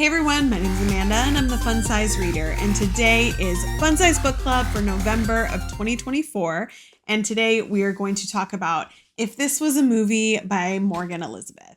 Hey everyone, my name is Amanda and I'm the Fun Size Reader, and today is Fun Size Book Club for November of 2024, and today we are going to talk about If This Was a Movie by Morgan Elizabeth.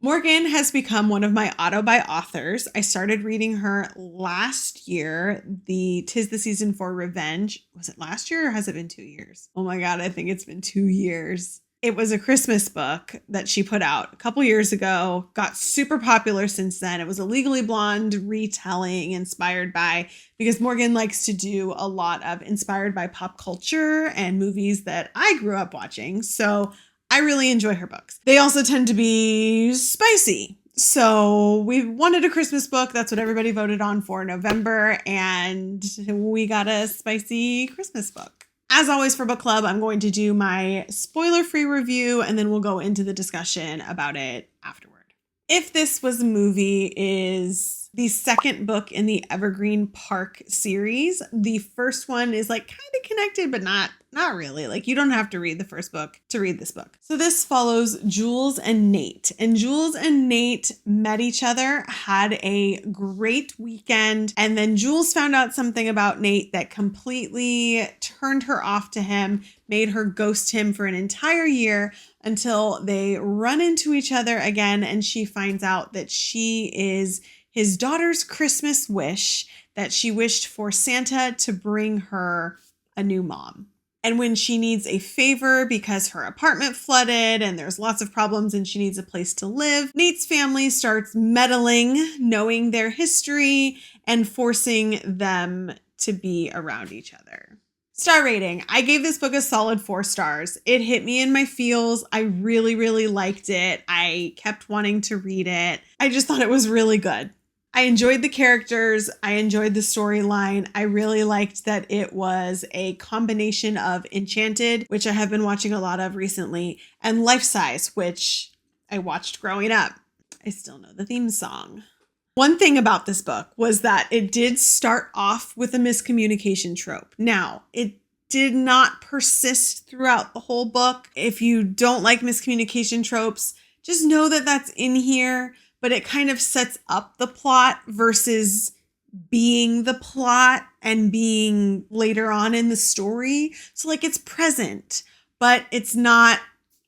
Morgan has become one of my auto-buy authors. I started reading her last year, the 'Tis the Season for Revenge. Was it last year or has it been 2 years? Oh my God, I think it's been 2 years. It was a Christmas book that she put out a couple years ago, got super popular since then. It was a Legally Blonde retelling inspired by, because Morgan likes to do a lot of inspired by pop culture and movies that I grew up watching. So I really enjoy her books. They also tend to be spicy. So we wanted a Christmas book. That's what everybody voted on for November. And we got a spicy Christmas book. As always for book club, I'm going to do my spoiler-free review and then we'll go into the discussion about it afterward. If This Was a Movie is the second book in the Evergreen Park series. The first one is like kind of connected, but not really. Like you don't have to read the first book to read this book. So this follows Jules and Nate. And Jules and Nate met each other, had a great weekend. And then Jules found out something about Nate that completely turned her off to him, made her ghost him for an entire year until they run into each other again. And she finds out that she is his daughter's Christmas wish, that she wished for Santa to bring her a new mom. And when she needs a favor because her apartment flooded and there's lots of problems and she needs a place to live, Nate's family starts meddling, knowing their history and forcing them to be around each other. Star rating. I gave this book a solid 4 stars. It hit me in my feels. I really, really liked it. I kept wanting to read it. I just thought it was really good. I enjoyed the characters. I enjoyed the storyline. I really liked that it was a combination of Enchanted, which I have been watching a lot of recently, and Life Size, which I watched growing up. I still know the theme song. One thing about this book was that it did start off with a miscommunication trope. Now, it did not persist throughout the whole book. If you don't like miscommunication tropes, just know that that's in here. But it kind of sets up the plot versus being the plot and being later on in the story. So like it's present, but it's not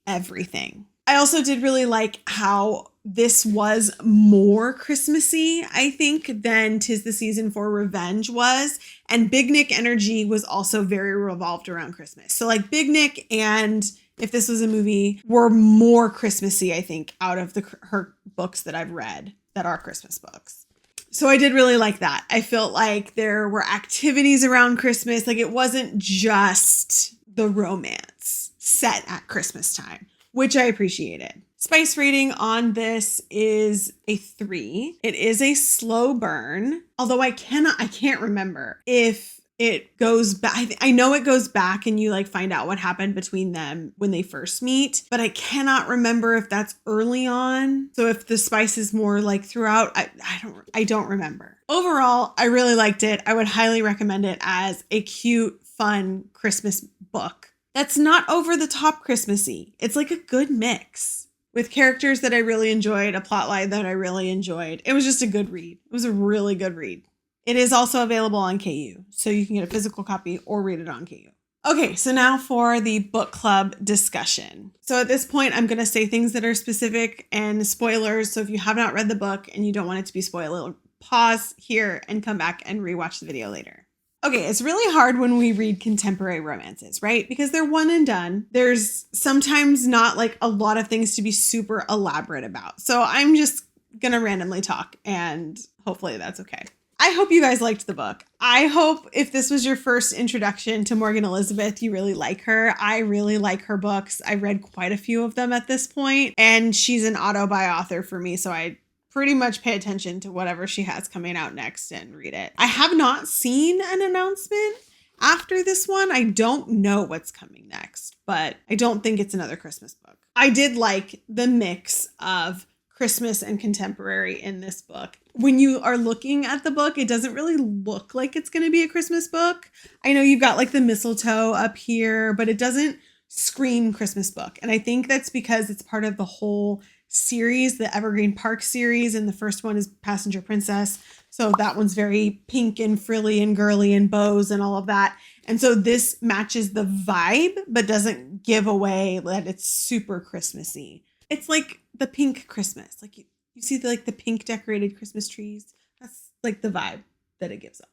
everything. I also did really like how this was more Christmassy, I think, than 'Tis the Season for Revenge was. And Big Nick energy was also very revolved around Christmas. So like Big Nick and If This Was a Movie were more Christmassy, I think, out of her books that I've read that are Christmas books. So I did really like that. I felt like there were activities around Christmas. Like it wasn't just the romance set at Christmas time, which I appreciated. Spice rating on this is a 3. It is a slow burn, although I can't remember if it goes back. I know it goes back and you like find out what happened between them when they first meet, but I cannot remember if that's early on. So if the spice is more like throughout, I don't remember. Overall, I really liked it. I would highly recommend it as a cute, fun Christmas book. That's not over the top Christmassy. It's like a good mix with characters that I really enjoyed, a plotline that I really enjoyed. It was just a good read. It was a really good read. It is also available on KU, so you can get a physical copy or read it on KU. Okay, so now for the book club discussion. So at this point, I'm going to say things that are specific and spoilers. So if you have not read the book and you don't want it to be spoiled, pause here and come back and rewatch the video later. Okay, it's really hard when we read contemporary romances, right? Because they're one and done. There's sometimes not like a lot of things to be super elaborate about. So I'm just going to randomly talk and hopefully that's okay. I hope you guys liked the book. I hope if this was your first introduction to Morgan Elizabeth, you really like her. I really like her books. I read quite a few of them at this point, and she's an auto-buy author for me, so I pretty much pay attention to whatever she has coming out next and read it. I have not seen an announcement after this one. I don't know what's coming next, but I don't think it's another Christmas book. I did like the mix of Christmas and contemporary in this book. When you are looking at the book, it doesn't really look like it's going to be a Christmas book. I know you've got like the mistletoe up here, but it doesn't scream Christmas book. And I think that's because it's part of the whole series, the Evergreen Park series, and the first one is Passenger Princess. So that one's very pink and frilly and girly and bows and all of that. And so this matches the vibe, but doesn't give away that it's super Christmassy. It's like the pink Christmas. Like you see the pink decorated Christmas trees. That's like the vibe that it gives off.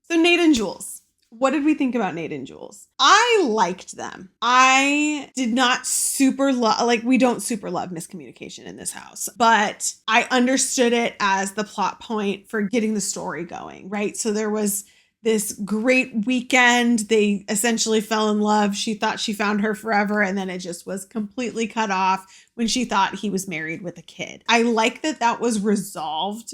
So Nate and Jules. What did we think about Nate and Jules? I liked them. I did not super love, we don't super love miscommunication in this house, but I understood it as the plot point for getting the story going, right? So there was this great weekend. They essentially fell in love. She thought she found her forever, and then it just was completely cut off when she thought he was married with a kid. I like that was resolved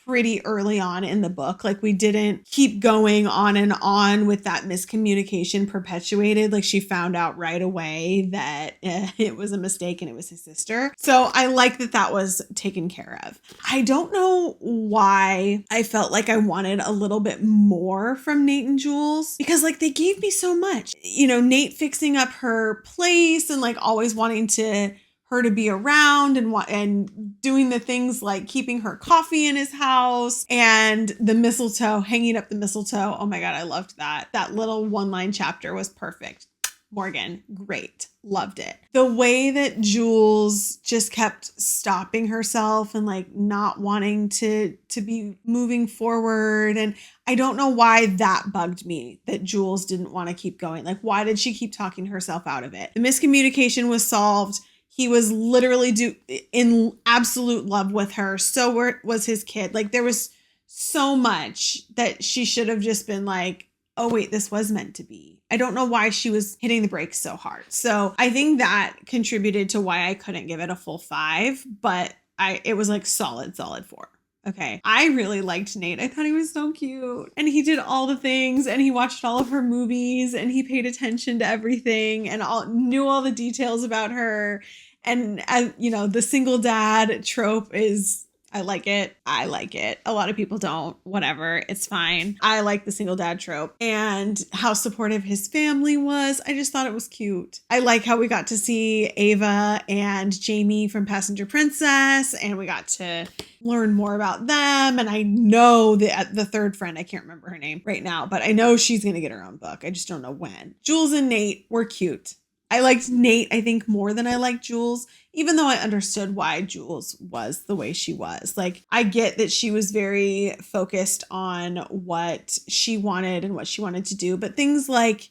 pretty early on in the book. Like we didn't keep going on and on with that miscommunication perpetuated. Like she found out right away that it was a mistake and it was his sister. So I like that was taken care of. I don't know why I felt like I wanted a little bit more from Nate and Jules, because like they gave me so much, Nate fixing up her place and like always wanting her to be around and doing the things like keeping her coffee in his house, and the mistletoe, hanging up the mistletoe. Oh my God, I loved that. That little one-line chapter was perfect. Morgan, great. Loved it. The way that Jules just kept stopping herself and like not wanting to be moving forward. And I don't know why that bugged me, that Jules didn't want to keep going. Like, why did she keep talking herself out of it? The miscommunication was solved. He was literally in absolute love with her. So was his kid. Like there was so much that she should have just been like, oh wait, this was meant to be. I don't know why she was hitting the brakes so hard. So I think that contributed to why I couldn't give it a full 5, but it was like solid 4. Okay. I really liked Nate. I thought he was so cute. And he did all the things, and he watched all of her movies, and he paid attention to everything and knew all the details about her. And the single dad trope I like it. A lot of people don't. Whatever. It's fine. I like the single dad trope, and how supportive his family was. I just thought it was cute. I like how we got to see Ava and Jamie from Passenger Princess, and we got to learn more about them. And I know the third friend, I can't remember her name right now, but I know she's going to get her own book. I just don't know when. Jules and Nate were cute. I liked Nate, I think, more than I liked Jules, even though I understood why Jules was the way she was. Like, I get that she was very focused on what she wanted and what she wanted to do. But things like,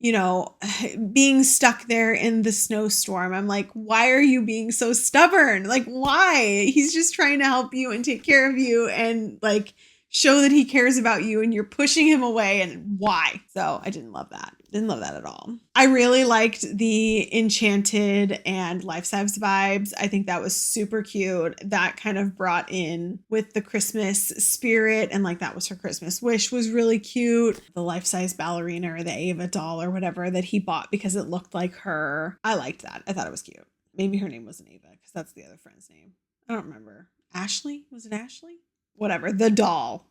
being stuck there in the snowstorm, I'm like, why are you being so stubborn? Like, why? He's just trying to help you and take care of you and like show that he cares about you, and you're pushing him away, and why? So I didn't love that. Didn't love that at all. I really liked the Enchanted and Life Size vibes. I think that was super cute. That kind of brought in with the Christmas spirit, and like that was her Christmas wish was really cute. The Life Size ballerina or the Ava doll or whatever that he bought because it looked like her. I liked that. I thought it was cute. Maybe her name wasn't Ava because that's the other friend's name. I don't remember. Ashley? Was it Ashley? Whatever, the doll.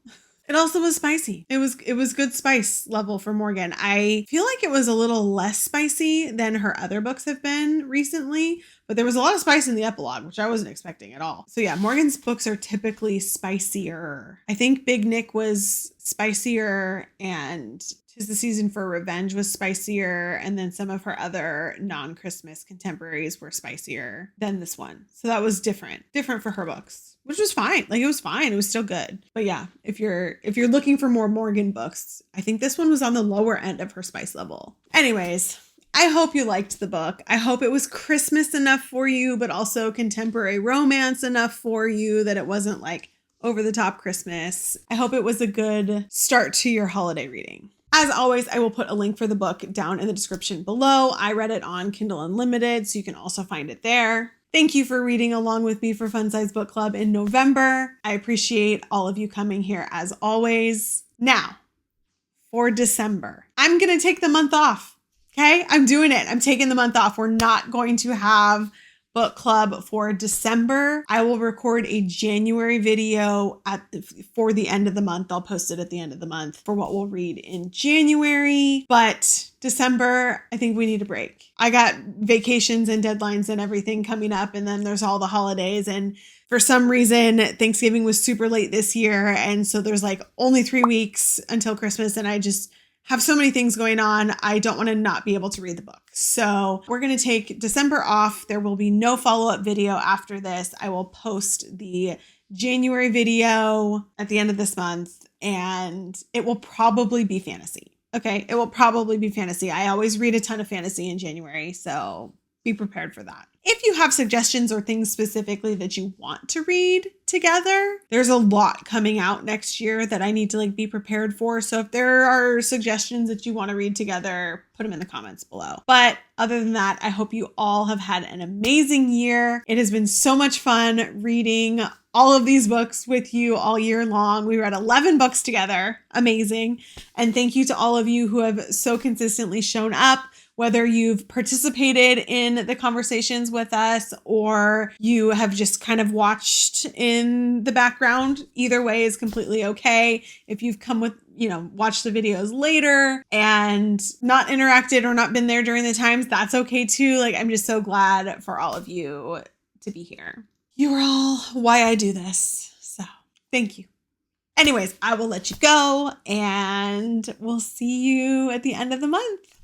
It also was spicy. It was good spice level for Morgan. I feel like it was a little less spicy than her other books have been recently, but there was a lot of spice in the epilogue, which I wasn't expecting at all. So yeah, Morgan's books are typically spicier. I think Big Nick was spicier, and 'Tis the Season for Revenge was spicier, and then some of her other non-Christmas contemporaries were spicier than this one. So that was different for her books, which was fine. Like, it was fine. It was still good. But yeah, if you're looking for more Morgan books, I think this one was on the lower end of her spice level. Anyways, I hope you liked the book. I hope it was Christmas enough for you, but also contemporary romance enough for you that it wasn't like over the top Christmas. I hope it was a good start to your holiday reading. As always, I will put a link for the book down in the description below. I read it on Kindle Unlimited, so you can also find it there. Thank you for reading along with me for Fun Size Book Club in November. I appreciate all of you coming here as always. Now, for December, I'm going to take the month off. Okay, I'm doing it. I'm taking the month off. We're not going to have book club for December. I will record a January video for the end of the month. I'll post it at the end of the month for what we'll read in January. But December, I think we need a break. I got vacations and deadlines and everything coming up, and then there's all the holidays. And for some reason, Thanksgiving was super late this year. And so there's like only 3 weeks until Christmas. And I just have so many things going on. I don't want to not be able to read the book. So we're going to take December off. There will be no follow-up video after this. I will post the January video at the end of this month, and it will probably be fantasy. Okay, it will probably be fantasy. I always read a ton of fantasy in January, so be prepared for that. If you have suggestions or things specifically that you want to read together, there's a lot coming out next year that I need to be prepared for. So if there are suggestions that you want to read together, put them in the comments below. But other than that, I hope you all have had an amazing year. It has been so much fun reading all of these books with you all year long. We read 11 books together. Amazing. And thank you to all of you who have so consistently shown up, whether you've participated in the conversations with us or you have just kind of watched in the background. Either way is completely okay. If you've come with, watched the videos later and not interacted or not been there during the times, that's okay too. I'm just so glad for all of you to be here. You are all why I do this. So thank you. Anyways, I will let you go and we'll see you at the end of the month.